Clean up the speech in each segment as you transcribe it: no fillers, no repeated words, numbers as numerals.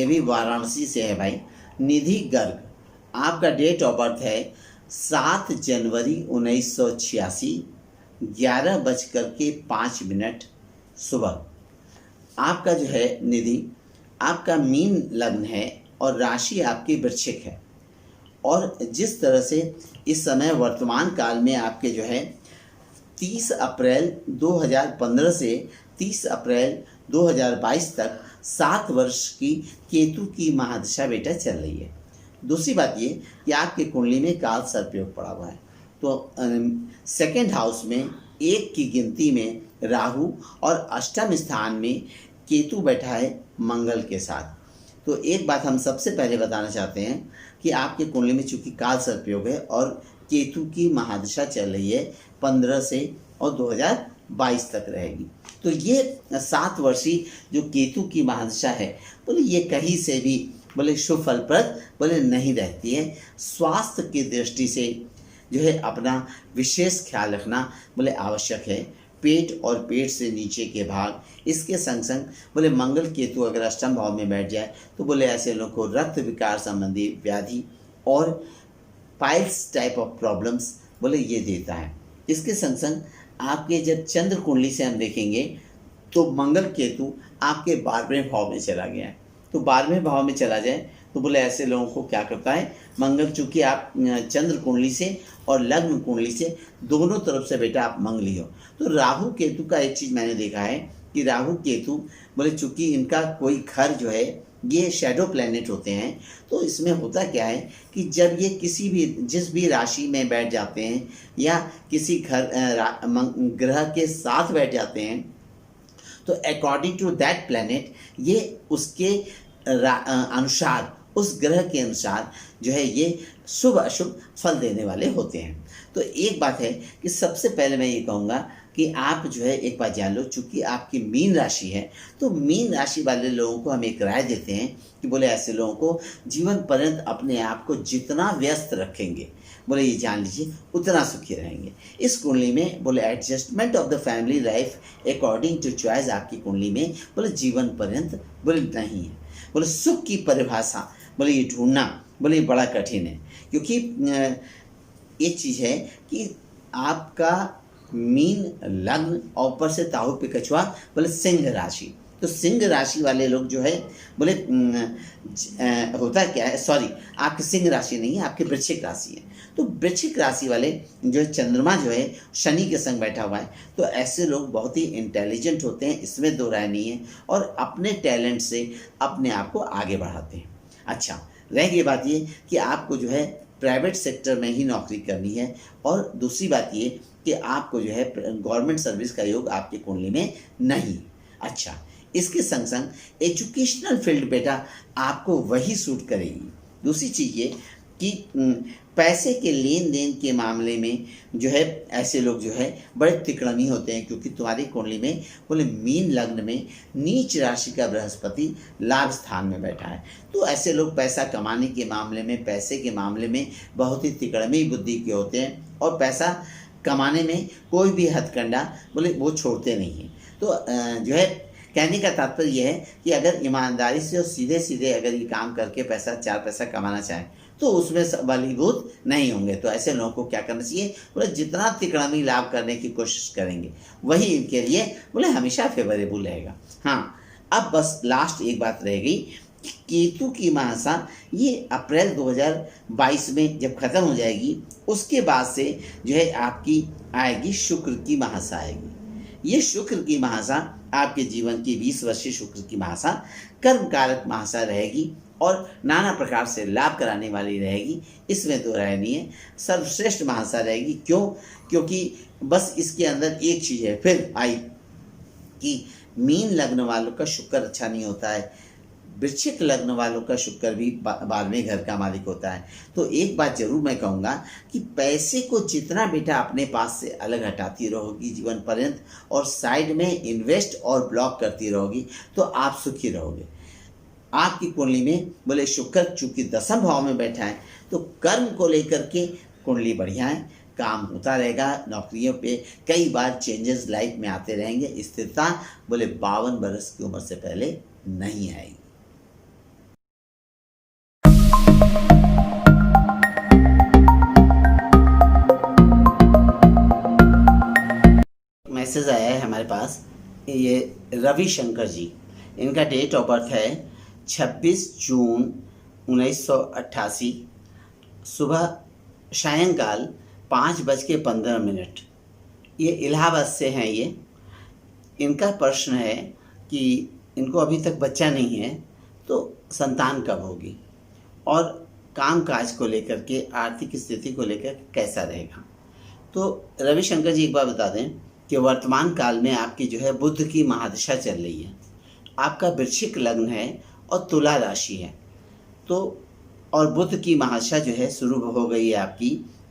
ये भी वाराणसी से है भाई। निधि गर्ग, आपका डेट ऑफ बर्थ है 7 जनवरी 1986, 11:05 सुबह। आपका जो है निधि, आपका मीन लग्न है और राशि आपकी वृश्चिक है। और जिस तरह से इस समय वर्तमान काल में आपके जो है 30 अप्रैल 2015 से 30 अप्रैल 2022 तक 7 वर्ष की केतु की महादशा बेटा चल रही है। दूसरी बात ये कि आपके कुंडली में काल सर्पयोग पड़ा हुआ है। तो सेकेंड हाउस में 1 की गिनती में राहु और अष्टम स्थान में केतु बैठा है मंगल के साथ। तो एक बात हम सबसे पहले बताना चाहते हैं कि आपके कुंडली में चूंकि काल सर्पयोग है और केतु की महादशा चल रही है 15 से और 2022 तक रहेगी। तो ये 7 वर्षीय जो केतु की महादशा है बोले ये कहीं से भी बोले शुभ फलप्रद बोले नहीं रहती है। स्वास्थ्य की दृष्टि से जो है अपना विशेष ख्याल रखना बोले आवश्यक है। पेट और पेट से नीचे के भाग, इसके संग संग बोले मंगल केतु अगर अष्टम भाव में बैठ जाए तो बोले ऐसे लोगों को रक्त विकार संबंधी व्याधि और पाइल्स टाइप ऑफ प्रॉब्लम्स बोले ये देता है। इसके संग संग आपके जब चंद्र कुंडली से हम देखेंगे तो मंगल केतु आपके 12वें भाव में चला गया है। तो 12वें भाव में चला जाए तो बोले ऐसे लोगों को क्या करता है, मंगल चूंकि आप चंद्र कुंडली से और लग्न कुंडली से दोनों तरफ से बेटा आप मंगली हो। तो राहु केतु का एक चीज़ मैंने देखा है कि राहु केतु बोले चूंकि इनका कोई घर जो है ये शैडो प्लैनेट होते हैं। तो इसमें होता क्या है कि जब ये किसी भी जिस भी राशि में बैठ जाते हैं या किसी ग्रह के साथ बैठ जाते हैं तो अकॉर्डिंग टू दैट प्लैनेट ये उसके अनुसार, उस ग्रह के अनुसार जो है ये शुभ अशुभ फल देने वाले होते हैं। तो एक बात है कि सबसे पहले मैं ये कहूँगा कि आप जो है एक बात जान लो, चूंकि आपकी मीन राशि है तो मीन राशि वाले लोगों को हम एक राय देते हैं कि बोले ऐसे लोगों को जीवन पर्यंत अपने आप को जितना व्यस्त रखेंगे बोले ये जान लीजिए उतना सुखी रहेंगे। इस कुंडली में बोले adjustment of the family life according to choice आपकी कुंडली में बोले जीवन पर्यंत बोले नहीं है। बोले सुख की परिभाषा बोले ये ढूंढना बोले ये बड़ा कठिन है, क्योंकि एक चीज़ है कि आपका मीन लग्न और ऊपर से ताहु पे कछुआ बोले सिंह राशि। तो सिंह राशि वाले लोग जो है बोले होता क्या है, सॉरी आपकी सिंह राशि नहीं है, आपकी वृश्चिक राशि है। तो वृश्चिक राशि वाले जो है चंद्रमा जो है शनि के संग बैठा हुआ है। तो ऐसे लोग बहुत ही इंटेलिजेंट होते हैं, इसमें दो राय नहीं है, और अपने टैलेंट से अपने आप को आगे बढ़ाते हैं। अच्छा, रह गई बात ये कि आपको जो है प्राइवेट सेक्टर में ही नौकरी करनी है, और दूसरी बात ये कि आपको जो है गवर्नमेंट सर्विस का योग आपकी कुंडली में नहीं। अच्छा, इसके संग संग एजुकेशनल फील्ड बेटा आपको वही सूट करेगी। दूसरी चीज़ ये कि पैसे के लेन देन के मामले में जो है ऐसे लोग जो है बड़े तिकड़मी होते हैं, क्योंकि तुम्हारी कुंडली में बोले मीन लग्न में नीच राशि का बृहस्पति लाभ स्थान में बैठा है। तो ऐसे लोग पैसा कमाने के मामले में, पैसे के मामले में बहुत ही तिकड़मी बुद्धि के होते हैं, और पैसा कमाने में कोई भी हथकंडा बोले वो छोड़ते नहीं हैं। तो जो है कहने का तात्पर्य यह है कि अगर ईमानदारी से और सीधे सीधे अगर ये काम करके चार पैसा कमाना चाहें तो उसमें बलीभूत नहीं होंगे। तो ऐसे लोगों को क्या करना चाहिए, बोले जितना तिकड़मी लाभ करने की कोशिश करेंगे वही इनके लिए बोले हमेशा फेवरेबल रहेगा। हाँ, अब बस लास्ट एक बात रह गई कि केतु की महादशा ये अप्रैल 2022 में जब ख़त्म हो जाएगी उसके बाद से जो है आपकी आएगी शुक्र की महादशा आएगी। ये शुक्र की महादशा आपके जीवन की 20 वर्षीय शुक्र की महादशा कर्म कारक महादशा रहेगी और नाना प्रकार से लाभ कराने वाली रहेगी, इसमें तो राय नहीं है। सर्वश्रेष्ठ महादशा रहेगी। क्यों? क्योंकि बस इसके अंदर एक चीज़ है फिर आई कि मीन लग्न वालों का शुक्र अच्छा नहीं होता है, वृश्चिक लग्न वालों का शुक्र भी 12वें घर का मालिक होता है। तो एक बात जरूर मैं कहूँगा कि पैसे को जितना बेटा अपने पास से अलग हटाती रहोगी जीवन पर्यंत और साइड में इन्वेस्ट और ब्लॉक करती रहोगी तो आप सुखी रहोगे। आपकी कुंडली में बोले शुक्र चूंकि 10वें भाव में बैठा है तो कर्म को लेकर के कुंडली बढ़िया है, काम होता रहेगा। नौकरियों पे कई बार चेंजेस लाइफ में आते रहेंगे। स्थिरता बोले 52 बरस की उम्र से पहले नहीं आएगी। मैसेज आया है हमारे पास, ये रविशंकर जी, इनका डेट ऑफ बर्थ है 26 जून 1988, सुबह सायंकाल 5:15। ये इलाहाबाद से हैं। ये इनका प्रश्न है कि इनको अभी तक बच्चा नहीं है, तो संतान कब होगी और काम काज को लेकर के, आर्थिक स्थिति को लेकर कैसा रहेगा। तो रविशंकर जी, एक बार बता दें कि वर्तमान काल में आपकी जो है बुध की महादशा चल रही है। आपका वृश्चिक लग्न है और तुला राशि है। तो और बुध की महादशा जो है शुरू हो गई है आपकी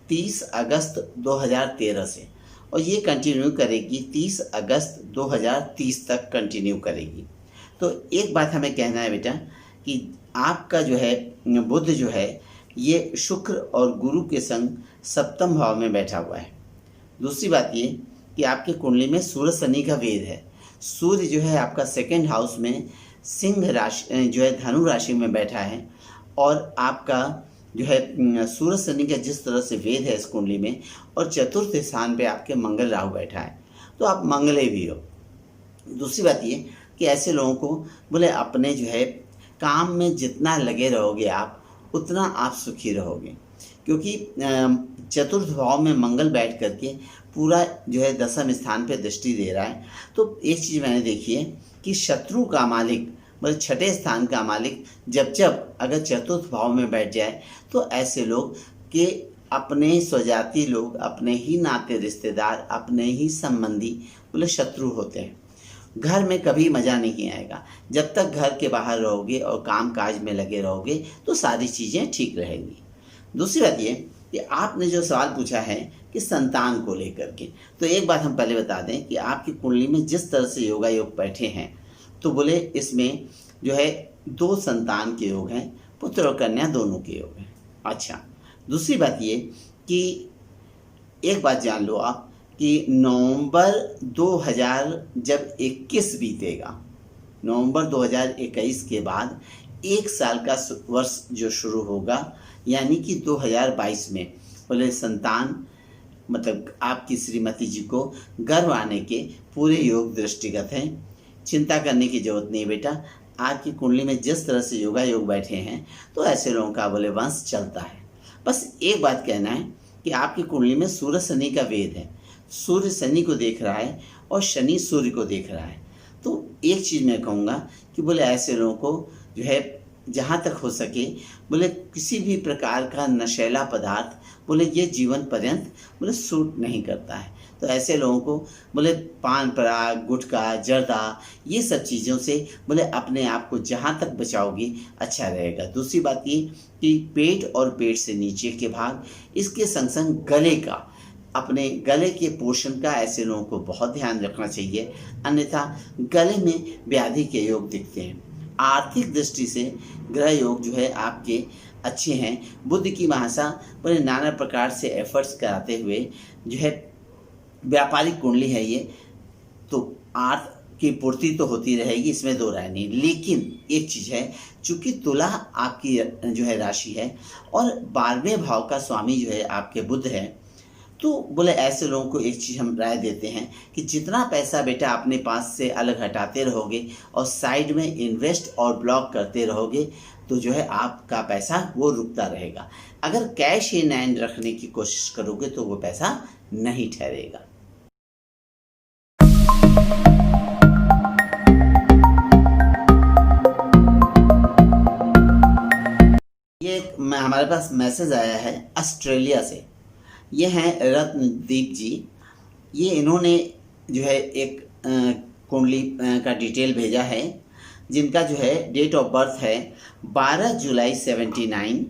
30 अगस्त 2013 से, और ये कंटिन्यू करेगी 30 अगस्त 2030 तक कंटिन्यू करेगी। तो एक बात हमें कहना है बेटा कि आपका जो है बुध जो है ये शुक्र और गुरु के संग सप्तम भाव में बैठा हुआ है। दूसरी बात ये कि आपके कुंडली में सूर्य शनि का वेद है। सूर्य जो है आपका सेकंड हाउस में सिंह राशि जो है धनु राशि में बैठा है, और आपका जो है सूर्य शनि का जिस तरह से वेद है इस कुंडली में, और चतुर्थ स्थान पे आपके मंगल राहु बैठा है, तो आप मंगले भी हो। दूसरी बात ये कि ऐसे लोगों को बोले अपने जो है काम में जितना लगे रहोगे आप, उतना आप सुखी रहोगे, क्योंकि चतुर्थ भाव में मंगल बैठ करके पूरा जो है दशम स्थान पे दृष्टि दे रहा है। तो एक चीज़ मैंने देखी है कि शत्रु का मालिक मतलब छठे स्थान का मालिक जब अगर चतुर्थ भाव में बैठ जाए, तो ऐसे लोग के अपने स्वजाति लोग, अपने ही नाते रिश्तेदार, अपने ही संबंधी बोले शत्रु होते हैं। घर में कभी मज़ा नहीं आएगा। जब तक घर के बाहर रहोगे और काम काज में लगे रहोगे तो सारी चीज़ें ठीक रहेंगी। दूसरी बात ये कि आपने जो सवाल पूछा है कि संतान को लेकर के, तो एक बात हम पहले बता दें कि आपकी कुंडली में जिस तरह से योगा योग बैठे हैं, तो बोले इसमें जो है 2 संतान के योग हैं, पुत्र और कन्या दोनों के योग हैं। अच्छा, दूसरी बात ये कि एक बात जान लो आप कि नवंबर 2021 बीतेगा, नवंबर 2021 के बाद 1 साल का वर्ष जो शुरू होगा, यानी कि 2022 में बोले संतान मतलब आपकी श्रीमती जी को गर्भ आने के पूरे योग दृष्टिगत हैं। चिंता करने की जरूरत नहीं बेटा। आपकी कुंडली में जिस तरह से योगा योग बैठे हैं, तो ऐसे लोगों का बोले वंश चलता है। बस एक बात कहना है कि आपकी कुंडली में सूर्य शनि का वेद है। सूर्य शनि को देख रहा है और शनि सूर्य को देख रहा है। तो एक चीज़ मैं कहूँगा कि बोले ऐसे लोगों को जो है जहाँ तक हो सके बोले किसी भी प्रकार का नशीला पदार्थ बोले ये जीवन पर्यंत बोले सूट नहीं करता है। तो ऐसे लोगों को बोले पान पराग, गुटखा, जर्दा, ये सब चीज़ों से बोले अपने आप को जहाँ तक बचाओगे अच्छा रहेगा। दूसरी बात ये कि पेट और पेट से नीचे के भाग, इसके संग संग गले का, अपने गले के पोषण का ऐसे लोगों को बहुत ध्यान रखना चाहिए, अन्यथा गले में व्याधि के योग दिखते हैं। आर्थिक दृष्टि से ग्रह योग जो है आपके अच्छे हैं। बुध की महादशा बड़े नाना प्रकार से एफर्ट्स कराते हुए जो है व्यापारिक कुंडली है ये, तो अर्थ की पूर्ति तो होती रहेगी, इसमें दो राय नहीं। लेकिन एक चीज़ है, चूंकि तुला आपकी जो है राशि है और 12वें भाव का स्वामी जो है आपके बुध है, तो बोले ऐसे लोगों को एक चीज़ हम राय देते हैं कि जितना पैसा बेटा अपने पास से अलग हटाते रहोगे और साइड में इन्वेस्ट और ब्लॉक करते रहोगे, तो जो है आपका पैसा वो रुकता रहेगा। अगर कैश इन हैंड रखने की कोशिश करोगे तो वो पैसा नहीं ठहरेगा। ये हमारे पास मैसेज आया है ऑस्ट्रेलिया से। ये हैं रत्नदीप जी। ये इन्होंने जो है एक कुंडली का डिटेल भेजा है, जिनका जो है डेट ऑफ बर्थ है 12 जुलाई 79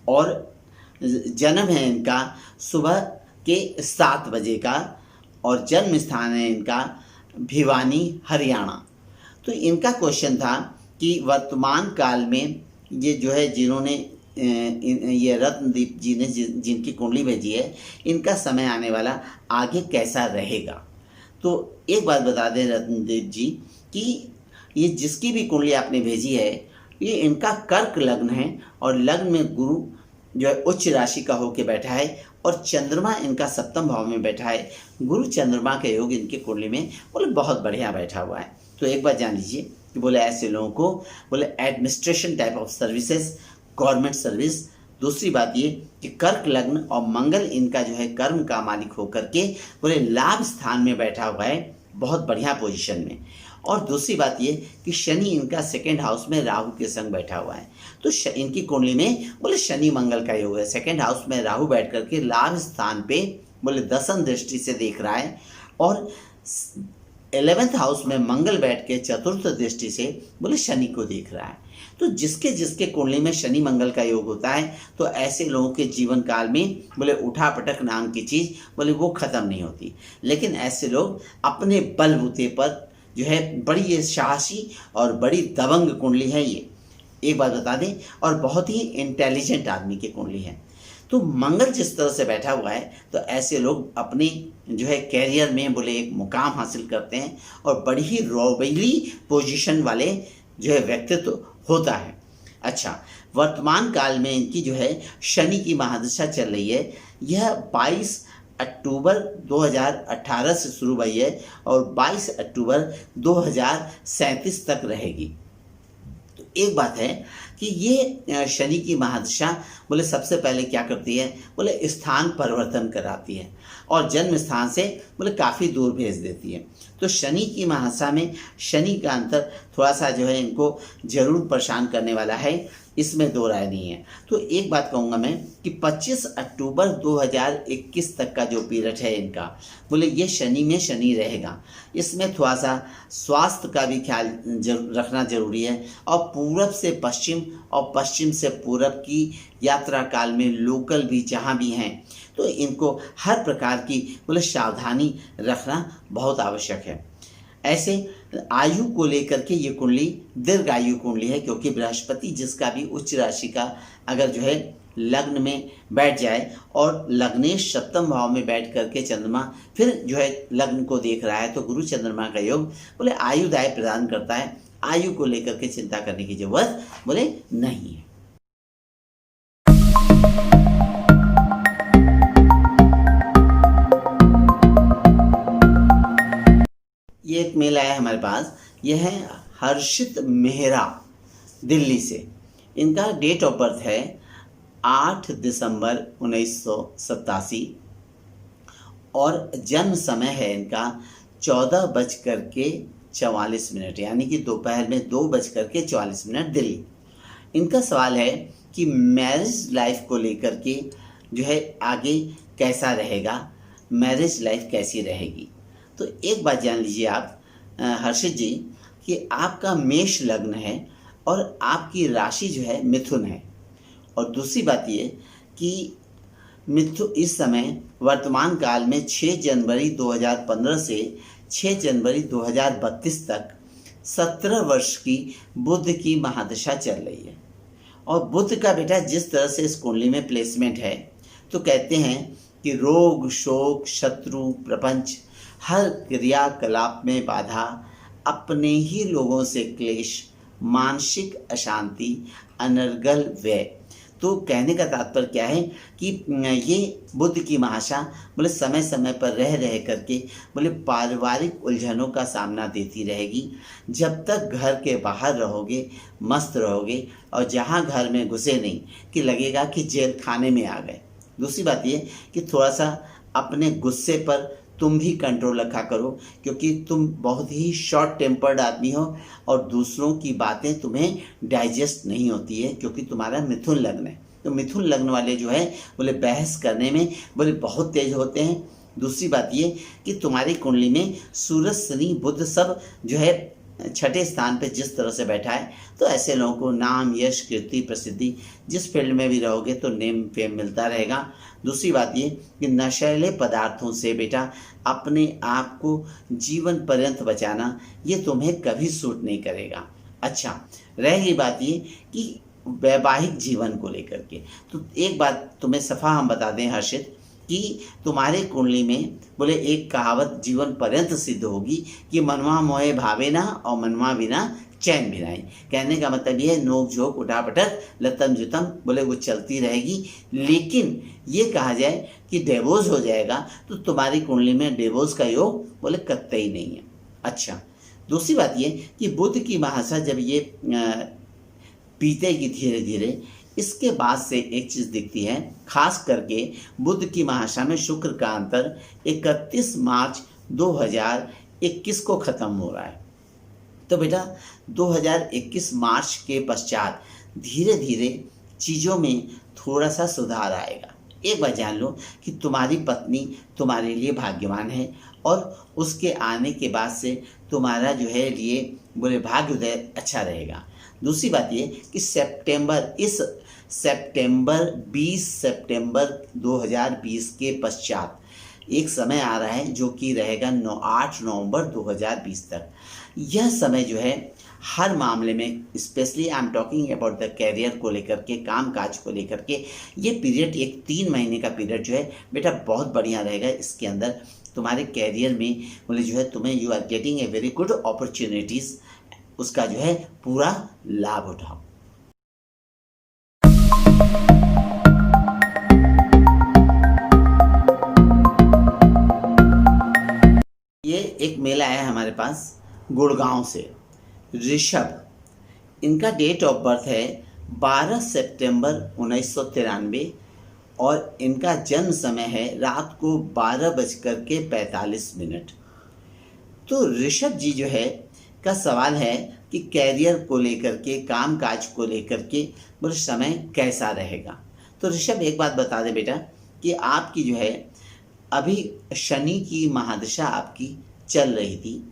और जन्म है इनका सुबह के 7 बजे का, और जन्म स्थान है इनका भिवानी, हरियाणा। तो इनका क्वेश्चन था कि वर्तमान काल में ये जो है जिन्होंने ये रत्नदीप जी ने जिनकी कुंडली भेजी है, इनका समय आने वाला आगे कैसा रहेगा। तो एक बात बता दें रत्नदीप जी कि ये जिसकी भी कुंडली आपने भेजी है, ये इनका कर्क लग्न है और लग्न में गुरु जो है उच्च राशि का होके बैठा है और चंद्रमा इनका सप्तम भाव में बैठा है। गुरु चंद्रमा का योग इनके कुंडली में बोले बहुत बढ़िया बैठा हुआ है। तो एक बात जान लीजिए कि बोले ऐसे लोगों को बोले administration type of services, government service. दूसरी बात ये कि कर्क लग्न और मंगल इनका जो है कर्म का मालिक होकर के बोले लाभ स्थान में बैठा हुआ है, बहुत बढ़िया पोजीशन में। और दूसरी बात ये कि शनि इनका सेकेंड हाउस में राहु के संग बैठा हुआ है। तो इनकी कुंडली में बोले शनि मंगल का योग है। सेकेंड हाउस में राहु बैठ करके लाभ स्थान पे बोले दसम दृष्टि से देख रहा है और 11th हाउस में मंगल बैठ के चतुर्थ दृष्टि से बोले शनि को देख रहा है। तो जिसके जिसके कुंडली में शनि मंगल का योग होता है तो ऐसे लोगों के जीवन काल में बोले उठा पटक नाम की चीज़ बोले वो खत्म नहीं होती। लेकिन ऐसे लोग अपने बलबूते पर जो है बड़ी ये साहसी और बड़ी दबंग कुंडली है ये, एक बात बता दें, और बहुत ही इंटेलिजेंट आदमी की कुंडली है। तो मंगल जिस तरह से बैठा हुआ है तो ऐसे लोग अपने जो है कैरियर में बोले एक मुकाम हासिल करते हैं और बड़ी ही रोबेली पोजीशन वाले जो है व्यक्तित्व होता है। अच्छा, वर्तमान काल में इनकी जो है शनि की महादशा चल रही है। यह 22 अक्टूबर 2018 से शुरू हुई है और 22 अक्टूबर 2037 तक रहेगी। तो एक बात है कि ये शनि की महादशा बोले सबसे पहले क्या करती है बोले स्थान परिवर्तन कराती है और जन्म स्थान से बोले काफ़ी दूर भेज देती है। तो शनि की महादशा में शनि का अंतर थोड़ा सा जो है इनको जरूर परेशान करने वाला है, इसमें दो राय नहीं है। तो एक बात कहूँगा मैं कि 25 अक्टूबर 2021 तक का जो पीरियड है इनका बोले ये शनि में शनि रहेगा। इसमें थोड़ा सा स्वास्थ्य का भी ख्याल रखना जरूरी है और पूरब से पश्चिम और पश्चिम से पूरब की यात्रा काल में लोकल भी जहाँ भी हैं तो इनको हर प्रकार की बोले सावधानी रखना बहुत आवश्यक है। ऐसे आयु को लेकर के ये कुंडली दीर्घ आयु कुंडली है, क्योंकि बृहस्पति जिसका भी उच्च राशि का अगर जो है लग्न में बैठ जाए और लग्नेश सप्तम भाव में बैठ करके चंद्रमा फिर जो है लग्न को देख रहा है तो गुरु चंद्रमा का योग बोले आयुदाय प्रदान करता है। आयु को लेकर के चिंता करने की जरूरत बोले नहीं है। ये एक मेल आया हमारे पास, यह है हर्षित मेहरा दिल्ली से। इनका डेट ऑफ बर्थ है 8 दिसंबर 1987 और जन्म समय है इनका 14:44 यानी कि दोपहर में 2:44 दिल्ली। इनका सवाल है कि मैरिज लाइफ को लेकर के जो है आगे कैसा रहेगा, मैरिज लाइफ कैसी रहेगी। तो एक बात जान लीजिए आप हर्षित जी कि आपका मेष लग्न है और आपकी राशि जो है मिथुन है। और दूसरी बात ये कि मिथुन इस समय वर्तमान काल में 6 जनवरी 2015 से 6 जनवरी 2032 तक 17 वर्ष की बुध की महादशा चल रही है। और बुध का बेटा जिस तरह से इस कुंडली में प्लेसमेंट है तो कहते हैं कि रोग, शोक, शत्रु, प्रपंच, हर क्रियाकलाप में बाधा, अपने ही लोगों से क्लेश, मानसिक अशांति, अनर्गल व्यय। तो कहने का तात्पर्य क्या है कि ये बुध की महादशा बोले समय समय पर रह करके बोले पारिवारिक उलझनों का सामना देती रहेगी। जब तक घर के बाहर रहोगे मस्त रहोगे और जहाँ घर में घुसे नहीं कि लगेगा कि जेल खाने में आ गए। दूसरी बात ये कि थोड़ा सा अपने गुस्से पर तुम भी कंट्रोल रखा करो, क्योंकि तुम बहुत ही शॉर्ट टेम्पर्ड आदमी हो और दूसरों की बातें तुम्हें डाइजेस्ट नहीं होती है, क्योंकि तुम्हारा मिथुन लग्न है। तो मिथुन लग्न वाले जो है बोले बहस करने में बोले बहुत तेज होते हैं। दूसरी बात ये कि तुम्हारी कुंडली में सूरज, शनि, बुध सब जो है 6ठे स्थान पे जिस तरह से बैठा है तो ऐसे लोगों को नाम, यश, कीर्ति, प्रसिद्धि, जिस फील्ड में भी रहोगे तो नेम फेम मिलता रहेगा। दूसरी बात ये कि नशीले पदार्थों से बेटा अपने आप को जीवन पर्यंत बचाना ये तुम्हें कभी सूट नहीं करेगा। अच्छा, रह गई बात ये कि वैवाहिक जीवन को लेकर के, तो एक बात तुम्हें सफा हम बता दें हर्षित कि तुम्हारे कुंडली में बोले एक कहावत जीवन पर्यंत सिद्ध होगी कि मनवा मोहे भावे ना और मनवा बिना चैन भी नहीं। कहने का मतलब ये है नोक झोंक उठापटक लतम जुतम बोले वो चलती रहेगी, लेकिन ये कहा जाए कि डिवोर्स हो जाएगा तो तुम्हारी कुंडली में डिवोर्स का योग बोले कतई नहीं है। अच्छा, दूसरी बात ये कि बुध की महादशा जब ये बीतेगी धीरे धीरे, इसके बाद से एक चीज़ दिखती है, खास करके बुध की महादशा में शुक्र का अंतर 31 मार्च 2021 को ख़त्म हो रहा है। तो बेटा 2021 मार्च के पश्चात धीरे धीरे चीज़ों में थोड़ा सा सुधार आएगा। एक बार जान लो कि तुम्हारी पत्नी तुम्हारे लिए भाग्यवान है और उसके आने के बाद से तुम्हारा जो है लिए बोले भाग्योदय अच्छा रहेगा। दूसरी बात ये कि इस सितंबर 20 सितंबर 2020 के पश्चात एक समय आ रहा है जो कि रहेगा 8 नवंबर 2020 तक। यह समय जो है हर मामले में, specially I am talking about the career को लेकर के, काम काज को लेकर के, ये पीरियड एक 3 महीने का पीरियड जो है बेटा बहुत बढ़िया रहेगा। इसके अंदर तुम्हारे कैरियर में बोले जो है तुम्हें you are getting a very good opportunities, उसका जो है पूरा लाभ उठाओ। ये एक मेला है हमारे पास गुड़गांव से, ऋषभ, इनका डेट ऑफ बर्थ है 12 सितंबर 1993 और इनका जन्म समय है रात को 12:45। तो ऋषभ जी जो है का सवाल है कि कैरियर को लेकर के, काम काज को लेकर के बोले समय कैसा रहेगा। तो ऋषभ एक बात बता दे बेटा कि आपकी जो है अभी शनि की महादशा आपकी चल रही थी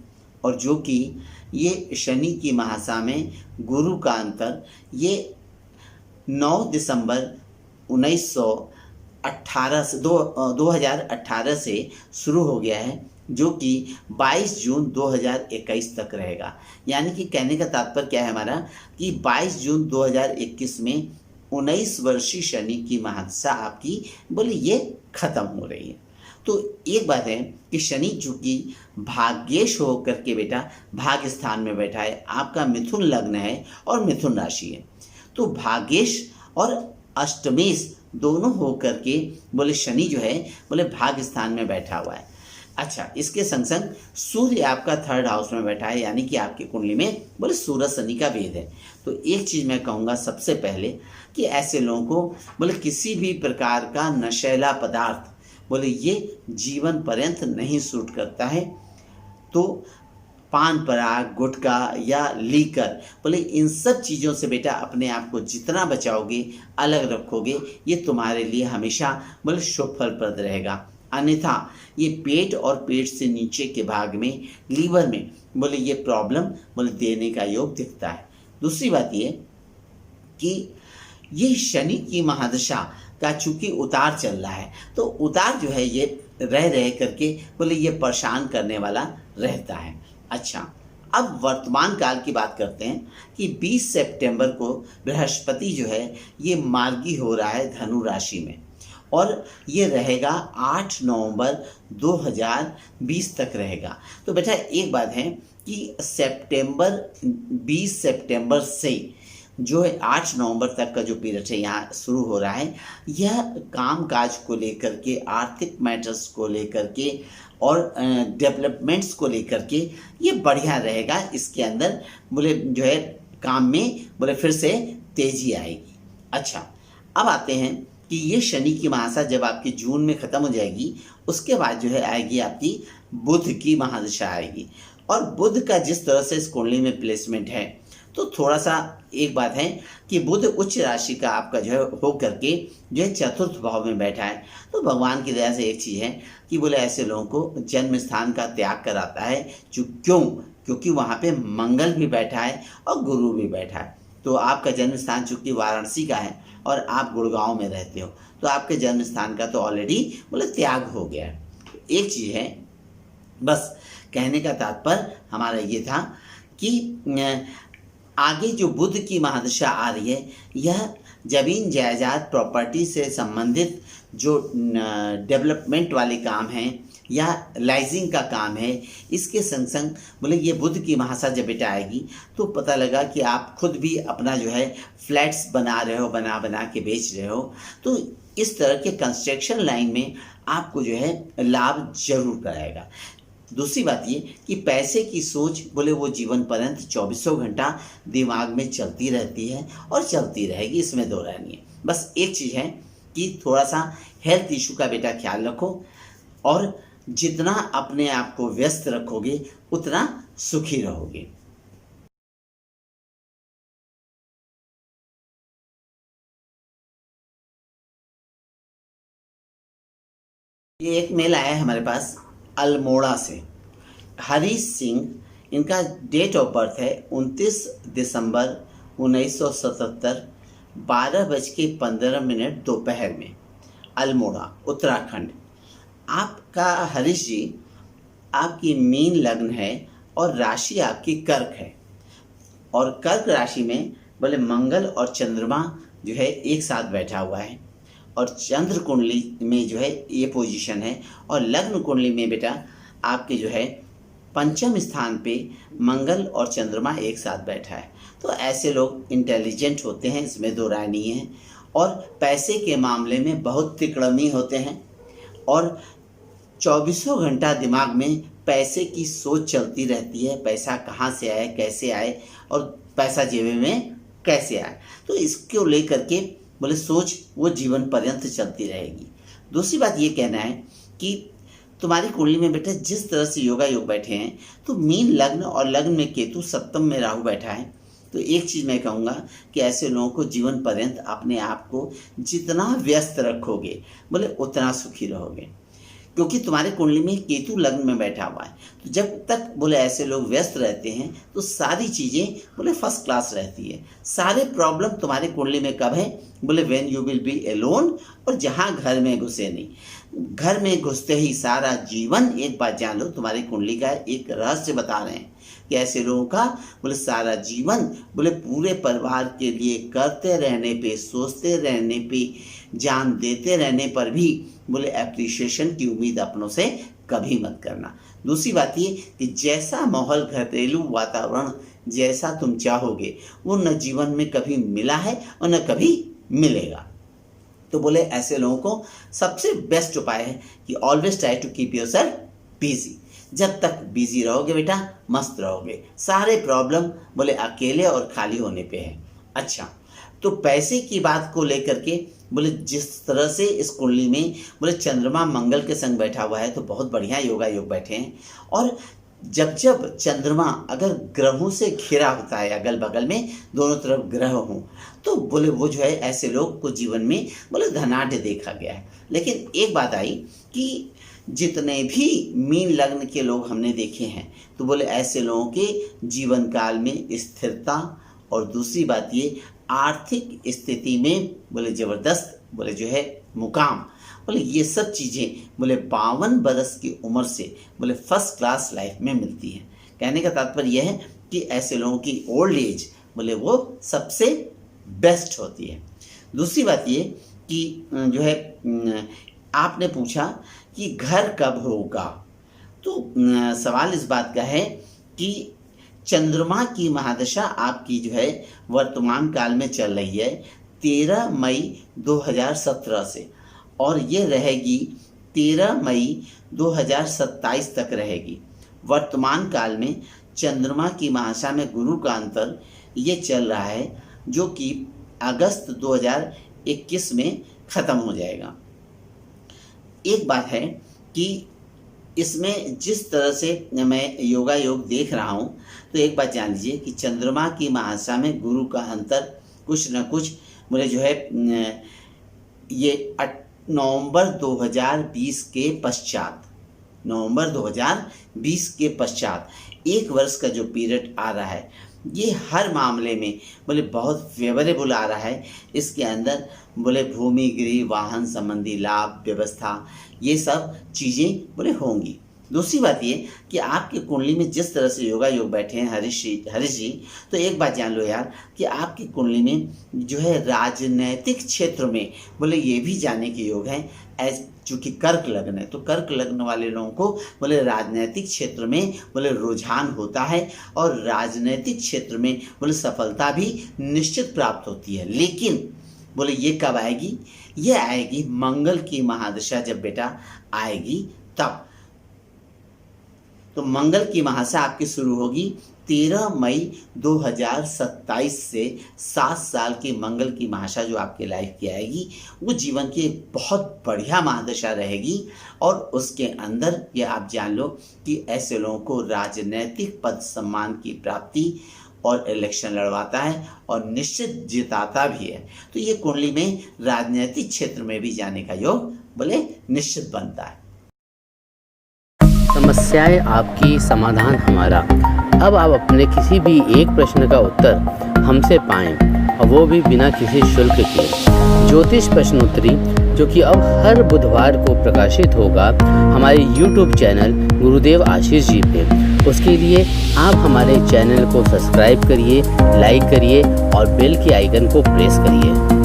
और जो कि ये शनि की महादशा में गुरु का अंतर ये 9 दिसंबर 2018 से शुरू हो गया है, जो कि 22 जून 2021 तक रहेगा। यानी कि कहने का तात्पर्य क्या है हमारा कि 22 जून 2021 में 19 वर्षीय शनि की महादशा आपकी बोले ये खत्म हो रही है। तो एक बात है कि शनि चूंकि भाग्येश हो करके बेटा भाग्य स्थान में बैठा है, आपका मिथुन लग्न है और मिथुन राशि है, तो भाग्येश और अष्टमेश दोनों हो करके बोले शनि जो है बोले भाग्य स्थान में बैठा हुआ है। अच्छा, इसके संग संग सूर्य आपका 3rd हाउस में बैठा है, यानी कि आपकी कुंडली में बोले सूरज शनि का भेद है। तो एक चीज़ मैं कहूँगा सबसे पहले कि ऐसे लोगों को बोले किसी भी प्रकार का नशीला पदार्थ बोले ये जीवन पर्यंत नहीं सूट करता है। तो पान पराग, गुटखा या लीकर बोले इन सब चीज़ों से बेटा अपने आप को जितना बचाओगे, अलग रखोगे, ये तुम्हारे लिए हमेशा बोले शुभ फलप्रद रहेगा। अन्यथा ये पेट और पेट से नीचे के भाग में, लीवर में बोले ये प्रॉब्लम बोले देने का योग दिखता है। दूसरी बात ये कि ये शनि की महादशा का चूंकि उतार चल रहा है, तो उतार जो है ये रह करके बोले ये परेशान करने वाला रहता है। अच्छा, अब वर्तमान काल की बात करते हैं कि 20 सितंबर को बृहस्पति जो है ये मार्गी हो रहा है धनु राशि में और ये रहेगा 8 नवंबर 2020 तक रहेगा। तो बेटा एक बात है कि 20 सितंबर से जो है 8 नवंबर तक का जो पीरियड है यहाँ शुरू हो रहा है, यह काम काज को लेकर के, आर्थिक मैटर्स को लेकर के और डेवलपमेंट्स को लेकर के ये बढ़िया रहेगा। इसके अंदर बोले जो है काम में बोले फिर से तेजी आएगी। अच्छा, अब आते हैं कि ये शनि की महादशा जब आपकी जून में ख़त्म हो जाएगी, उसके बाद जो है आएगी आपकी बुध की महादशा आएगी। और बुध का जिस तरह से इस कुंडली में प्लेसमेंट है, तो थोड़ा सा एक बात है कि बुध उच्च राशि का आपका जो है हो करके जो है 4th भाव में बैठा है। तो भगवान की दया से एक चीज़ है कि बोले ऐसे लोगों को जन्म स्थान का त्याग कराता है। क्योंकि वहाँ पे मंगल भी बैठा है और गुरु भी बैठा है। तो आपका जन्म स्थान चूँकि वाराणसी का है और आप गुड़गांव में रहते हो, तो आपके जन्म स्थान का तो ऑलरेडी बोले त्याग हो गया है। एक चीज़ है, बस कहने का तात्पर्य हमारा ये था कि आगे जो बुध की महादशा आ रही है, यह ज़मीन जायदाद प्रॉपर्टी से संबंधित जो डेवलपमेंट वाले काम हैं या लाइजिंग का काम है। इसके संग संग बोले ये बुध की महासा जब बेटा आएगी तो पता लगा कि आप खुद भी अपना जो है फ्लैट्स बना रहे हो, बना बना के बेच रहे हो। तो इस तरह के कंस्ट्रक्शन लाइन में आपको जो है लाभ जरूर कराएगा। दूसरी बात ये कि पैसे की सोच बोले वो जीवन पर्यंत 24 घंटा दिमाग में चलती रहती है और चलती रहेगी, इसमें दो राय नहीं है। बस एक चीज़ है कि थोड़ा सा हेल्थ इशू का बेटा ख्याल रखो, और जितना अपने आप को व्यस्त रखोगे उतना सुखी रहोगे। ये एक मेल आया है हमारे पास अल्मोड़ा से, हरीश सिंह। इनका डेट ऑफ बर्थ है 29 दिसंबर 1977, 12:15 दोपहर में, अल्मोड़ा उत्तराखंड। आपका हरीश जी, आपकी मीन लग्न है और राशि आपकी कर्क है, और कर्क राशि में बोले मंगल और चंद्रमा जो है एक साथ बैठा हुआ है, और चंद्र कुंडली में जो है ये पोजीशन है, और लग्न कुंडली में बेटा आपके जो है पंचम स्थान पे मंगल और चंद्रमा एक साथ बैठा है। तो ऐसे लोग इंटेलिजेंट होते हैं, इसमें दो राय नहीं है, और पैसे के मामले में बहुत तिकड़मी होते हैं, और 24 घंटा दिमाग में पैसे की सोच चलती रहती है, पैसा कहाँ से आए, कैसे आए, और पैसा जेब में कैसे आए। तो इसको लेकर के बोले सोच वो जीवन पर्यंत चलती रहेगी। दूसरी बात ये कहना है कि तुम्हारी कुंडली में बेटा जिस तरह से योगा योग बैठे हैं, तो मीन लग्न और लग्न में केतु, सप्तम में राहु बैठा है, तो एक चीज़ मैं कहूँगा कि ऐसे लोगों को जीवन पर्यंत अपने आप को जितना व्यस्त रखोगे बोले उतना सुखी रहोगे, क्योंकि तुम्हारे कुंडली में केतु लग्न में बैठा हुआ है। तो जब तक बोले ऐसे लोग व्यस्त रहते हैं तो सारी चीज़ें बोले फर्स्ट क्लास रहती है। सारे प्रॉब्लम तुम्हारे कुंडली में कब है बोले when you will be alone, और जहाँ घर में घुसे नहीं, घर में घुसते ही सारा जीवन। एक बात जान लो, तुम्हारी कुंडली का एक रहस्य बता रहे हैं कि ऐसे लोगों का बोले सारा जीवन बोले पूरे परिवार के लिए करते रहने पे, सोचते रहने पे, जान देते रहने पर भी बोले एप्रिसिएशन की उम्मीद अपनों से कभी मत करना। दूसरी बात ये कि जैसा माहौल, घरेलू वातावरण जैसा तुम चाहोगे वो न जीवन में कभी मिला है और न कभी मिलेगा। तो बोले ऐसे लोगों को सबसे बेस्ट उपाय है कि always try to keep yourself busy. जब तक बिजी रहोगे बेटा मस्त रहोगे, सारे प्रॉब्लम बोले अकेले और खाली होने पे है। अच्छा, तो पैसे की बात को लेकर के बोले जिस तरह से इस कुंडली में बोले चंद्रमा मंगल के संग बैठा हुआ है, तो बहुत बढ़िया योगा योग बैठे हैं। और जब जब चंद्रमा अगर ग्रहों से घिरा होता है, अगल बगल में दोनों तरफ ग्रह हों, तो बोले वो जो है ऐसे लोग को जीवन में बोले धनाढ़ देखा गया है। लेकिन एक बात आई कि जितने भी मीन लग्न के लोग हमने देखे हैं, तो बोले ऐसे लोगों के जीवन काल में स्थिरता, और दूसरी बात ये आर्थिक स्थिति में बोले ज़बरदस्त बोले जो है मुकाम, बोले ये सब चीज़ें बोले 52 बरस की उम्र से बोले फर्स्ट क्लास लाइफ में मिलती हैं। कहने का तात्पर्य यह है कि ऐसे लोगों की ओल्ड एज बोले वो सबसे बेस्ट होती है। दूसरी बात ये कि जो है आपने पूछा कि घर कब होगा, तो सवाल इस बात का है कि चंद्रमा की महादशा आपकी जो है वर्तमान काल में चल रही है 13 मई 2017 से, और ये रहेगी 13 मई 2027 तक रहेगी। वर्तमान काल में चंद्रमा की महादशा में गुरु का अंतर ये चल रहा है, जो कि अगस्त 2021 में ख़त्म हो जाएगा। एक बात है कि इसमें जिस तरह से मैं योगा योग देख रहा हूँ, तो एक बात जान लीजिए कि चंद्रमा की महादशा में गुरु का अंतर कुछ न कुछ मुझे जो है ये नवंबर 2020 के पश्चात, नवंबर 2020 के पश्चात 1 वर्ष का जो पीरियड आ रहा है, ये हर मामले में बोले बहुत फेवरेबल आ रहा है। इसके अंदर बोले भूमि, गृह, वाहन संबंधी लाभ, व्यवस्था, ये सब चीज़ें बोले होंगी। दूसरी बात ये कि आपकी कुंडली में जिस तरह से योगा योग बैठे हैं हरीश जी, तो एक बात जान लो यार कि आपकी कुंडली में जो है राजनैतिक क्षेत्र में बोले ये भी जाने के योग हैं। चूँकि कर्क लग्न है, तो कर्क लग्न वाले लोगों को बोले राजनैतिक क्षेत्र में बोले रुझान होता है और राजनैतिक क्षेत्र में बोले सफलता भी निश्चित प्राप्त होती है। लेकिन बोले ये कब आएगी? ये आएगी मंगल की महादशा जब बेटा आएगी तब। तो मंगल की महादशा आपकी शुरू होगी 13 मई 2027 से 7 साल की मंगल की महादशा जो आपके लाइफ की आएगी वो जीवन की एक बहुत बढ़िया महादशा रहेगी। और उसके अंदर ये आप जान लो कि ऐसे लोगों को राजनैतिक पद सम्मान की प्राप्ति और इलेक्शन लड़वाता है और निश्चित जिताता भी है। तो ये कुंडली में राजनीतिक क्षेत्र में भी जाने का योग बोले निश्चित बनता है। समस्याएं आपकी, समाधान हमारा। अब आप अपने किसी भी एक प्रश्न का उत्तर हमसे पाएं और वो भी बिना किसी शुल्क के। ज्योतिष प्रश्नोत्तरी जो कि अब हर बुधवार को प्रकाशित होगा हमारे YouTube चैनल गुरुदेव आशीष जी पे। उसके लिए आप हमारे चैनल को सब्सक्राइब करिए, लाइक करिए और बेल के आइकन को प्रेस करिए।